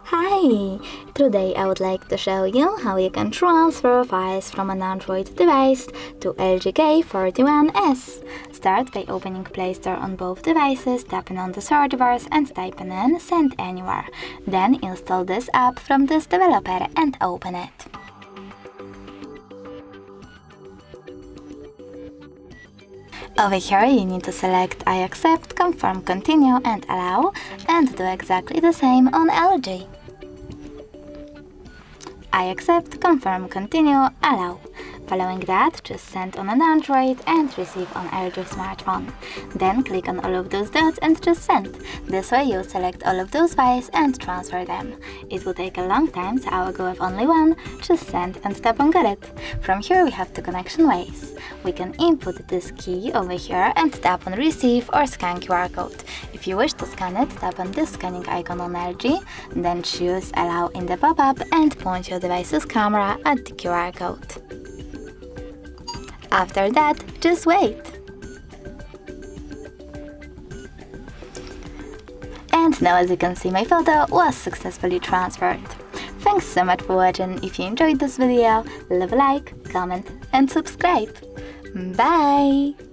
Hi! Today I would like to show you how you can transfer files from an Android device to LG K41S. Start by opening Play Store on both devices, tapping on the search bars and typing in Send Anywhere. Then install this app from this developer and open it. Over here you need to select I accept, confirm, continue and allow, and do exactly the same on LG. I accept, confirm, continue, allow. Following that, just send on an Android and receive on LG smartphone. Then click on all of those dots and just send. This way you'll select all of those files and transfer them. It will take a long time, so I will go with only one. Just send and tap on get it. From here we have two connection ways. We can input this key over here and tap on receive or scan QR code. If you wish to scan it, tap on this scanning icon on LG, then choose allow in the pop-up and point your device's camera at the QR code. After that, just wait. And now as you can see, my photo was successfully transferred. Thanks so much for watching. If you enjoyed this video, leave a like, comment and subscribe. Bye!